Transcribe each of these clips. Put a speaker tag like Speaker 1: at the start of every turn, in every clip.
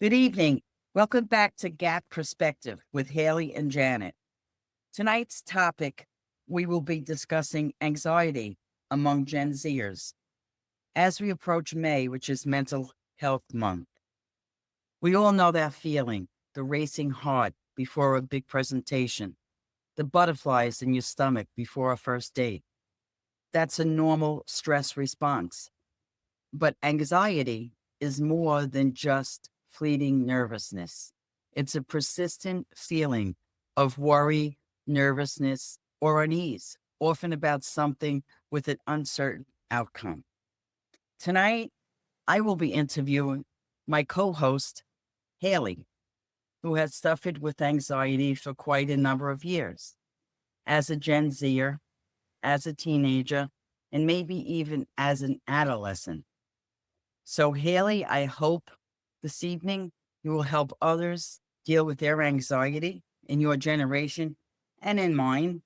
Speaker 1: Good evening. Welcome back to Gap Perspective with Haley and Janet. Tonight's topic, we will be discussing anxiety among Gen Zers. As we approach May, which is Mental Health Month, we all know that feeling, the racing heart before a big presentation, the butterflies in your stomach before a first date. That's a normal stress response. But anxiety is more than just fleeting nervousness. It's a persistent feeling of worry, nervousness, or unease, often about something with an uncertain outcome. Tonight, I will be interviewing my co host, Haley, who has suffered with anxiety for quite a number of years. As a Gen Zer, as a teenager, and maybe even as an adolescent. So, Haley, I hope this evening you will help others deal with their anxiety in your generation and in mine.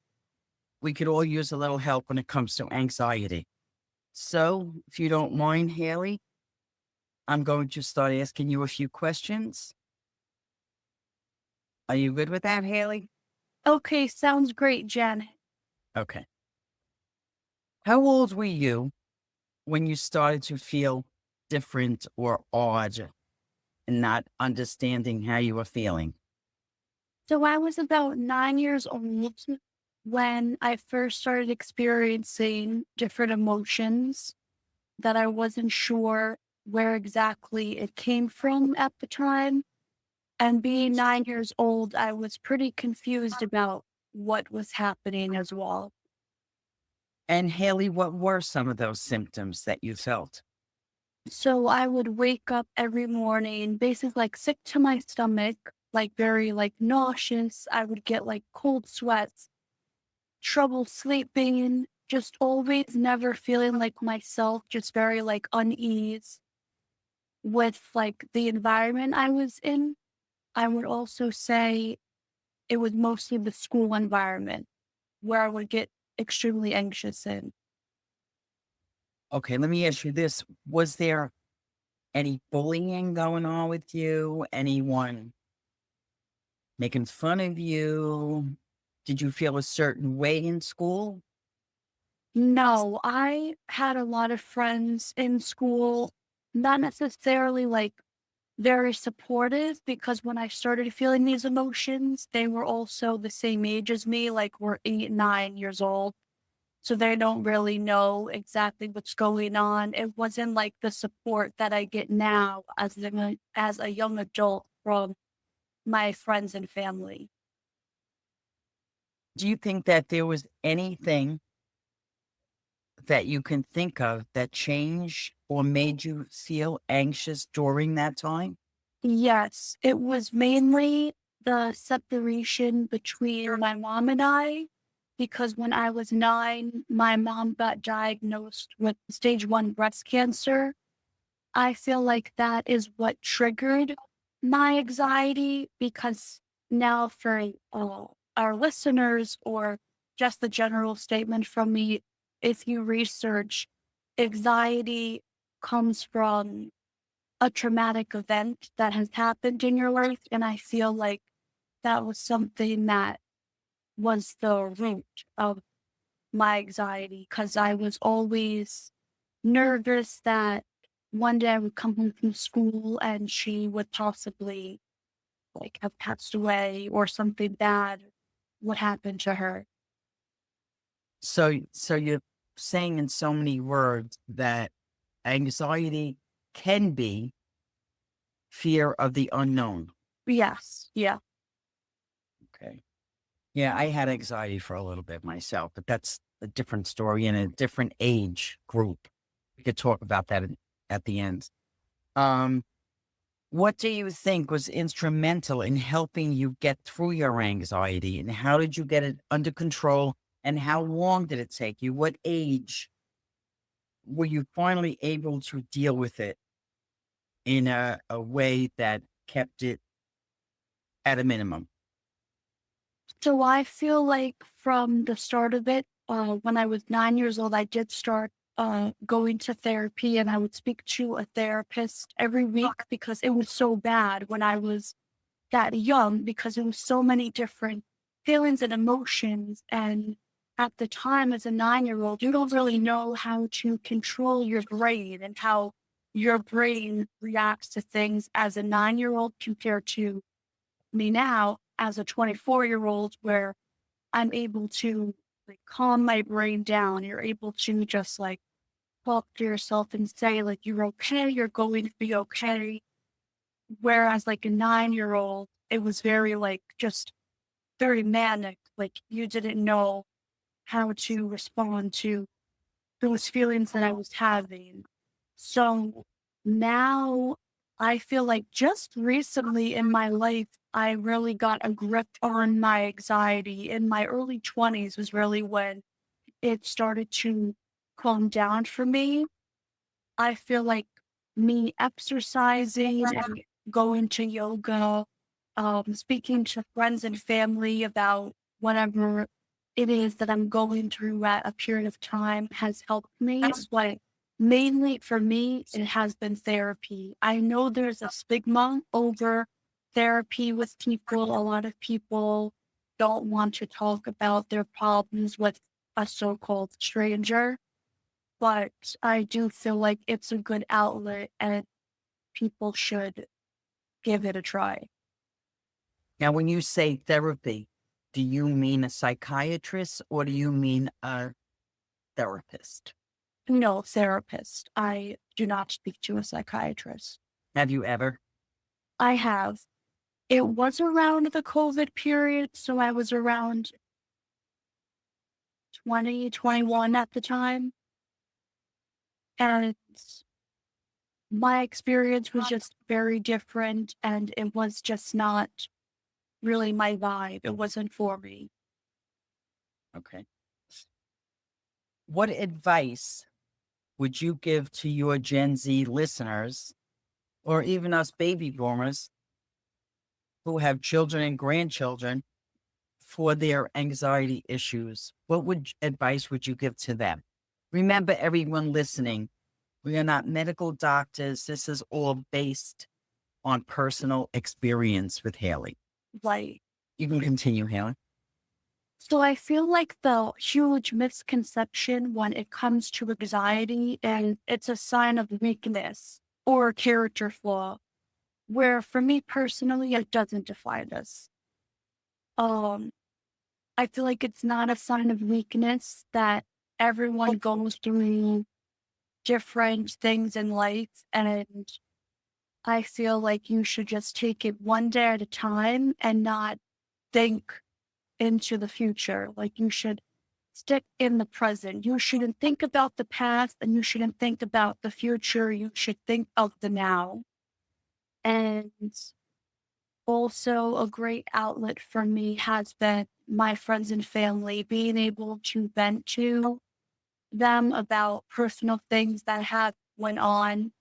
Speaker 1: We could all use a little help when it comes to anxiety. So, if you don't mind, Haley, I'm going to start asking you a few questions. Are you good with that, Haley?
Speaker 2: Okay, sounds great, Janet.
Speaker 1: Okay. How old were you when you started to feel different or odd and not understanding how you were feeling?
Speaker 2: So I was about 9 years old when I first started experiencing different emotions that I wasn't sure where exactly it came from at the time. And being 9 years old, I was pretty confused about what was happening as well.
Speaker 1: And Haley, what were some of those symptoms that you felt?
Speaker 2: So I would wake up every morning, basically like sick to my stomach, like very like nauseous. I would get like cold sweats, trouble sleeping, just always never feeling like myself, just very like unease with like the environment I was in. I would also say it was mostly the school environment where I would get extremely anxious in.
Speaker 1: Okay, let me ask you this. Was there any bullying going on with you? Anyone making fun of you? Did you feel a certain way in school?
Speaker 2: No, I had a lot of friends in school, not necessarily like very supportive because when I started feeling these emotions, they were also the same age as me, like we're 8, 9 years old. So they don't really know exactly what's going on. It wasn't like the support that I get now as a young adult from my friends and family.
Speaker 1: Do you think that there was anything that you can think of that changed or made you feel anxious during that time?
Speaker 2: Yes, it was mainly the separation between my mom and I, because when I was 9, my mom got diagnosed with stage 1 breast cancer. I feel like that is what triggered my anxiety because now for our listeners or just the general statement from me, if you research, anxiety comes from a traumatic event that has happened in your life. And I feel like that was something that was the root of my anxiety because I was always nervous that one day I would come home from school and she would possibly like have passed away or something bad would happen to her.
Speaker 1: So you're saying in so many words that anxiety can be fear of the unknown.
Speaker 2: Yes. Yeah.
Speaker 1: Okay. Yeah, I had anxiety for a little bit myself, but that's a different story in a different age group. We could talk about that at the end. Um, what do you think was instrumental in helping you get through your anxiety, and how did you get it under control? And how long did it take you? What age were you finally able to deal with it in a way that kept it at a minimum?
Speaker 2: So I feel like from the start of it, when I was 9 years old, I did start going to therapy, and I would speak to a therapist every week because it was so bad when I was that young, because it was so many different feelings and emotions. And at the time, as a 9-year old, you don't really know how to control your brain and how your brain reacts to things as a 9-year old compared to me now as a 24-year-old, where I'm able to like calm my brain down. You're able to just like talk to yourself and say like you're okay, you're going to be okay. Whereas like a 9-year old, it was very like just very manic. Like you didn't know how to respond to those feelings that I was having. So now I feel like just recently in my life, I really got a grip on my anxiety. In my early 20s was really when it started to calm down for me. I feel like me exercising and going to yoga, speaking to friends and family about whatever it is that I'm going through at a period of time has helped me. But mainly for me, it has been therapy. I know there's a stigma over therapy with people. A lot of people don't want to talk about their problems with a so-called stranger, but I do feel like it's a good outlet and people should give it a try.
Speaker 1: Now, when you say therapy, do you mean a psychiatrist or do you mean a therapist?
Speaker 2: No, therapist. I do not speak to a psychiatrist.
Speaker 1: Have you ever?
Speaker 2: I have. It was around the COVID period, so I was around 2021 at the time. And my experience was just very different, and it was just not really my vibe. It wasn't for me.
Speaker 1: Okay. What advice would you give to your Gen Z listeners or even us baby boomers who have children and grandchildren for their anxiety issues? What advice would you give to them? Remember, everyone listening, we are not medical doctors. This is all based on personal experience with Haley.
Speaker 2: Like,
Speaker 1: You can continue, Haley.
Speaker 2: so I feel like the huge misconception when it comes to anxiety, and it's a sign of weakness or character flaw, where for me personally, it doesn't define us. Um, I feel like it's not a sign of weakness that everyone goes through different things in life. And I feel like you should just take it one day at a time and not think into the future. Like you should stick in the present. You shouldn't think about the past and you shouldn't think about the future. You should think of the now. And also, a great outlet for me has been my friends and family, being able to vent to them about personal things that have went on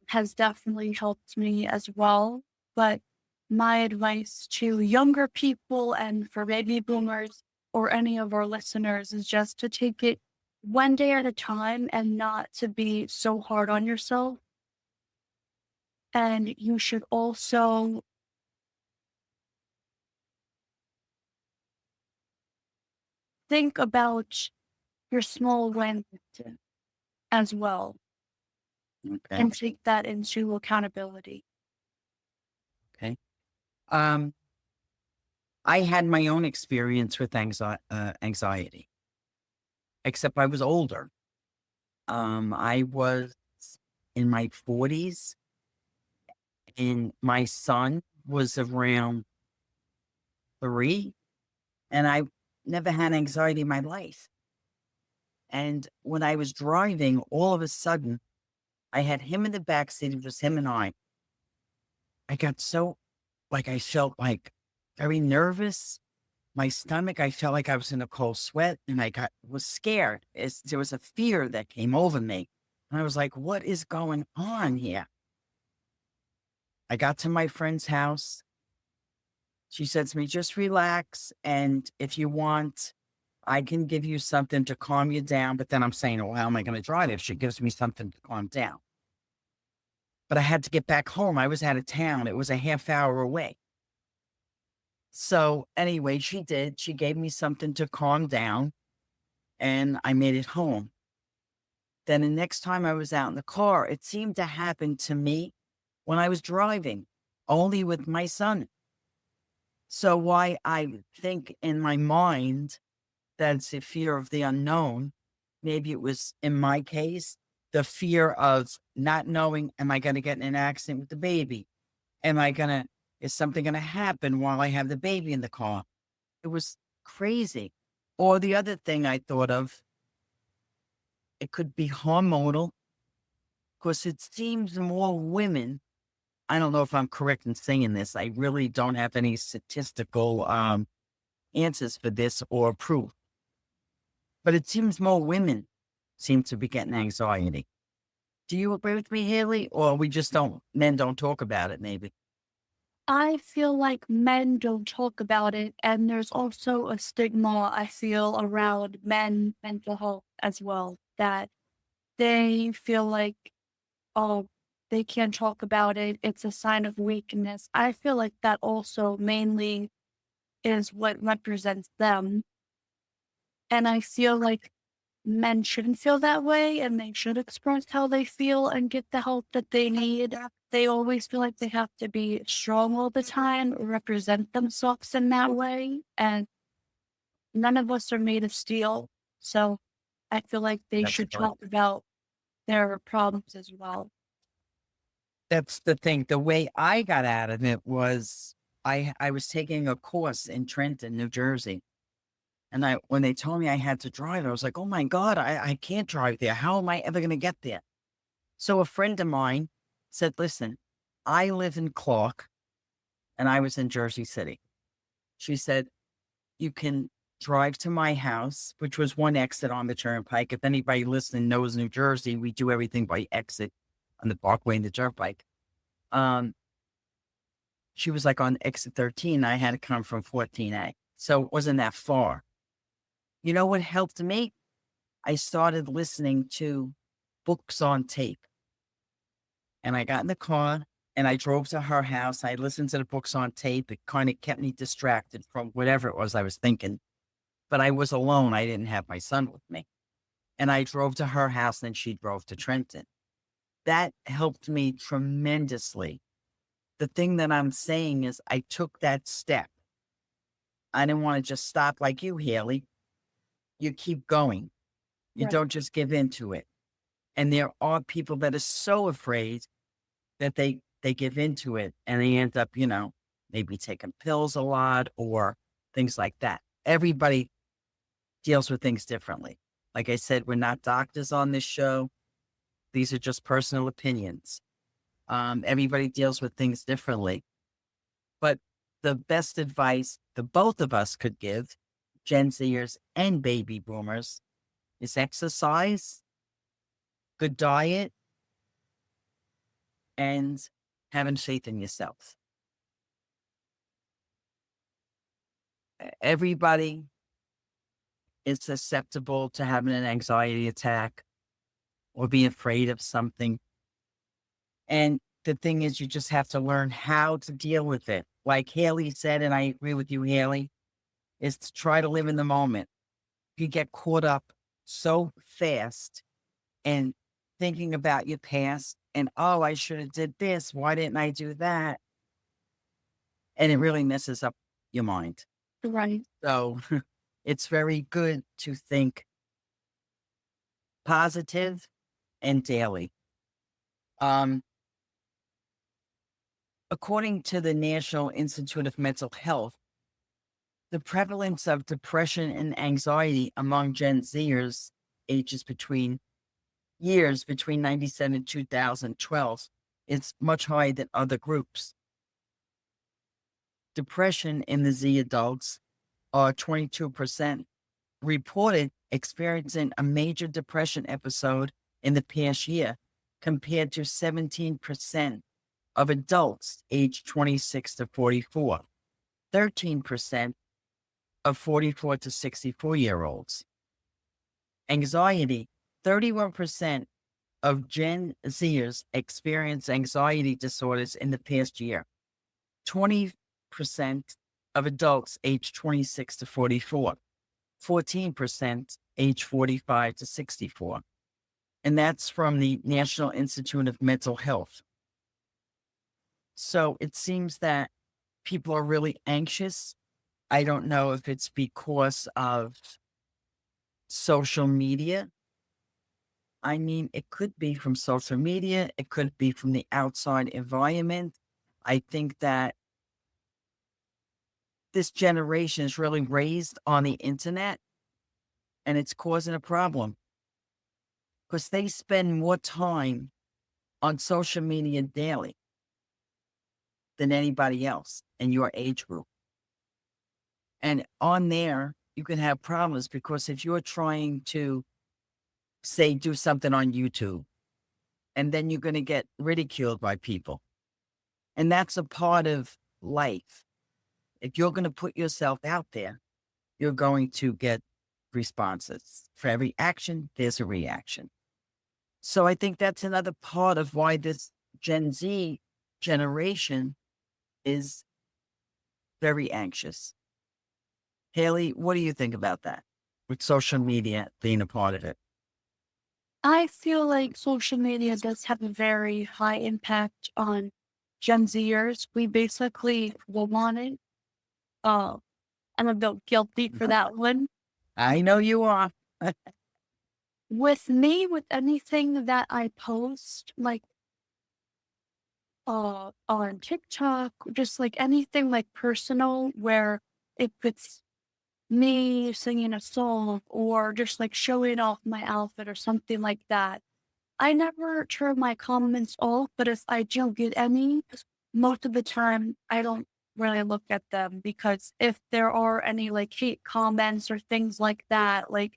Speaker 2: has definitely helped me as well. But my advice to younger people and for baby boomers or any of our listeners is just to take it one day at a time and not to be so hard on yourself. And you should also think about your small wins as well
Speaker 1: Okay.
Speaker 2: and take that into accountability.
Speaker 1: Okay. Um, I had my own experience with anxiety, except I was older. I was in my 40s and my son was around 3, and I never had anxiety in my life. And when I was driving, all of a sudden, I had him in the back seat. It was him and I. I got so, like, I felt like very nervous. My stomach, I felt like I was in a cold sweat and was scared. There was a fear that came over me. And I was like, what is going on here? I got to my friend's house. She said to me, just relax. And if you want, I can give you something to calm you down, but then I'm saying, well, how am I going to drive if she gives me something to calm down? But I had to get back home. I was out of town. It was a half hour away. So anyway, she did. She gave me something to calm down and I made it home. Then the next time I was out in the car, it seemed to happen to me when I was driving, only with my son. So why I think in my mind that it's a fear of the unknown, maybe it was in my case, the fear of not knowing, am I going to get in an accident with the baby? Is something going to happen while I have the baby in the car? It was crazy. Or the other thing I thought of, it could be hormonal because it seems more women. I don't know if I'm correct in saying this. I really don't have any statistical answers for this or proof, but it seems more women seem to be getting anxiety. Do you agree with me, Haley? Or men don't talk about it, maybe?
Speaker 2: I feel like men don't talk about it, and there's also a stigma I feel around men mental health as well, that they feel like, oh, they can't talk about it. It's a sign of weakness. I feel like that also mainly is what represents them. And I feel like men shouldn't feel that way and they should express how they feel and get the help that they need. They always feel like they have to be strong all the time, represent themselves in that way. And none of us are made of steel. So I feel like they
Speaker 1: That's
Speaker 2: should
Speaker 1: correct.
Speaker 2: talk about their problems as well.
Speaker 1: That's the thing. The way I got out of it was I was taking a course in Trenton, New Jersey. And when they told me I had to drive, I was like, oh my God, I can't drive there. How am I ever going to get there? So a friend of mine said, listen, I live in Clark and I was in Jersey City. She said, you can drive to my house, which was one exit on the turnpike. If anybody listening knows New Jersey, we do everything by exit on the Parkway and the turnpike. She was like on exit 13. I had to come from 14A. So it wasn't that far. You know what helped me? I started listening to books on tape. And I got in the car and I drove to her house. I listened to the books on tape. It kind of kept me distracted from whatever it was I was thinking. But I was alone. I didn't have my son with me. And I drove to her house and she drove to Trenton. That helped me tremendously. The thing that I'm saying is I took that step. I didn't want to just stop like you, Haley. You keep going. You
Speaker 2: Right.
Speaker 1: don't just give in to it. And there are people that are so afraid that they give into it and they end up, maybe taking pills a lot or things like that. Everybody deals with things differently. Like I said, we're not doctors on this show. These are just personal opinions. Everybody deals with things differently. But the best advice the both of us could give, Gen Zers and baby boomers, is exercise, good diet, and having faith in yourself. Everybody is susceptible to having an anxiety attack or be afraid of something. And the thing is, you just have to learn how to deal with it. Like Haley said, and I agree with you, Haley, is to try to live in the moment. You get caught up so fast and thinking about your past and, oh, I should have did this. Why didn't I do that? And it really messes up your mind.
Speaker 2: Right.
Speaker 1: So it's very good to think positive and daily. Um, According to the National Institute of Mental Health, the prevalence of depression and anxiety among Gen Zers ages between years between 97 and 2012 is much higher than other groups. Depression in the Z adults are 22% reported experiencing a major depression episode in the past year, compared to 17% of adults aged 26 to 44. 13% of 44 to 64-year-olds. Anxiety, 31% of Gen Zers experience anxiety disorders in the past year. 20% of adults aged 26 to 44. 14% age 45 to 64. And that's from the National Institute of Mental Health. So it seems that people are really anxious. I don't know if it's because of social media. I mean, it could be from social media. It could be from the outside environment. I think that this generation is really raised on the internet, and it's causing a problem because they spend more time on social media daily than anybody else in your age group. And on there, you can have problems because if you're trying to, say, do something on YouTube, and then you're going to get ridiculed by people. And that's a part of life. If you're going to put yourself out there, you're going to get responses. For every action, there's a reaction. So I think that's another part of why this Gen Z generation is very anxious. Haley, what do you think about that with social media being a part of it?
Speaker 2: I feel like social media does have a very high impact on Gen Zers. We basically will want it. I'm a bit guilty for that one.
Speaker 1: I know you are.
Speaker 2: With me, with anything that I post, like on TikTok, just like anything like personal, where if it's me singing a song or just like showing off my outfit or something like that, I never turn my comments off, but if I do get any, most of the time I don't really look at them because if there are any like hate comments or things like that, like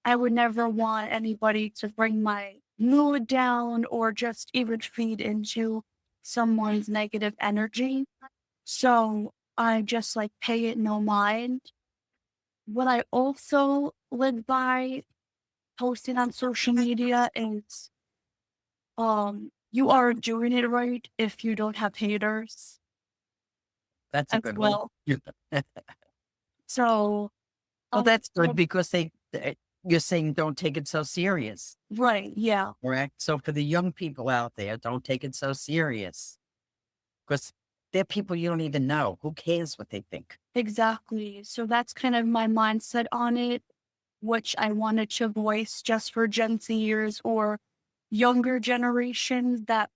Speaker 2: I would never want anybody to bring my mood down or just even feed into someone's negative energy. So I just like pay it no mind. What I also live by posting on social media is you are doing it right if you don't have haters
Speaker 1: That's a
Speaker 2: as
Speaker 1: good one.
Speaker 2: well. So
Speaker 1: Well, that's good
Speaker 2: so-
Speaker 1: because you're saying don't take it so serious,
Speaker 2: right, yeah.
Speaker 1: correct? So for the young people out there, don't take it so serious because they're people you don't even know. Who cares what they think?
Speaker 2: Exactly. So that's kind of my mindset on it, which I wanted to voice just for Gen Zers or younger generations that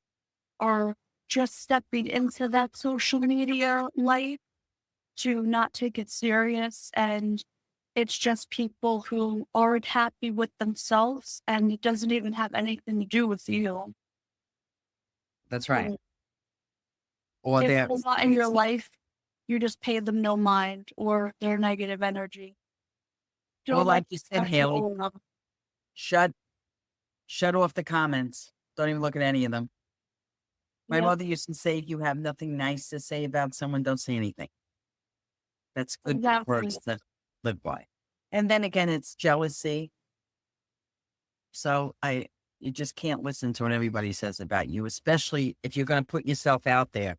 Speaker 2: are just stepping into that social media life to not take it serious. And it's just people who aren't happy with themselves and it doesn't even have anything to do with you.
Speaker 1: That's right.
Speaker 2: So
Speaker 1: Or
Speaker 2: if
Speaker 1: they're,
Speaker 2: they're not in your life, you just pay them no mind or their negative energy.
Speaker 1: well,
Speaker 2: Don't
Speaker 1: like
Speaker 2: let
Speaker 1: you said,
Speaker 2: affect your
Speaker 1: Haley,
Speaker 2: own love.
Speaker 1: shut off the comments. Don't even look at any of them. My
Speaker 2: Yeah,
Speaker 1: mother used to say, if you have nothing nice to say about someone, don't say anything. That's good
Speaker 2: exactly.
Speaker 1: words to live by. And then again, it's jealousy. So you just can't listen to what everybody says about you, especially if you're going to put yourself out there.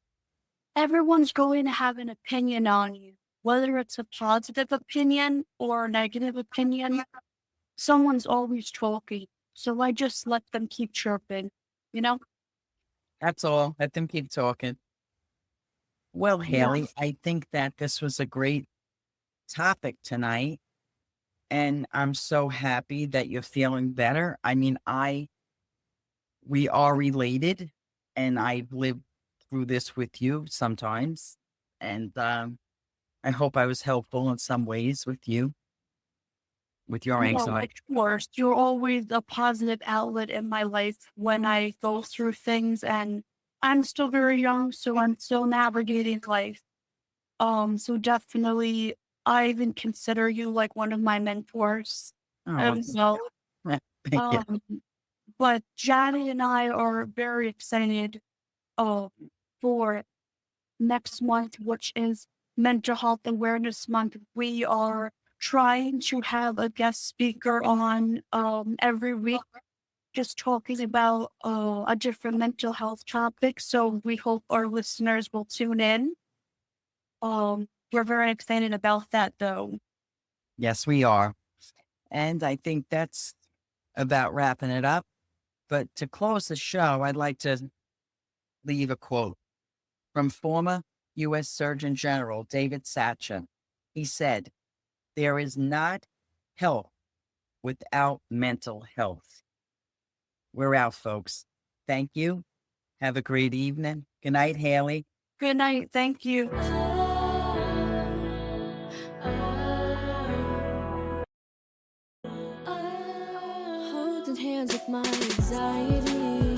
Speaker 2: Everyone's going to have an opinion on you, whether it's a positive opinion or a negative opinion. Someone's always talking. So I just let them keep chirping, you know?
Speaker 1: That's all. Let them keep talking. Well,
Speaker 2: Yeah.
Speaker 1: Haley, I think that this was a great topic tonight. And I'm so happy that you're feeling better. I mean, we are related and I've lived through this with you sometimes. And I hope I was helpful in some ways with you, with your
Speaker 2: No, of
Speaker 1: anxiety.
Speaker 2: course. You're always a positive outlet in my life when I go through things and I'm still very young, so I'm still navigating life. So definitely I even consider you like one of my mentors
Speaker 1: Oh,
Speaker 2: as well.
Speaker 1: thank you.
Speaker 2: Um, but Johnny and I are very excited um for next month, which is Mental Health Awareness Month, we are trying to have a guest speaker on every week, just talking about a different mental health topic. So we hope our listeners will tune in. We're very excited about that, though.
Speaker 1: Yes, we are. And I think that's about wrapping it up. But to close the show, I'd like to leave a quote from former U.S. Surgeon General David Satcher. He said, "There is not health without mental health." We're out, folks. Thank you. Have a great evening. Good night, Haley.
Speaker 2: Good night. Thank you.
Speaker 3: Holding hands with my anxiety.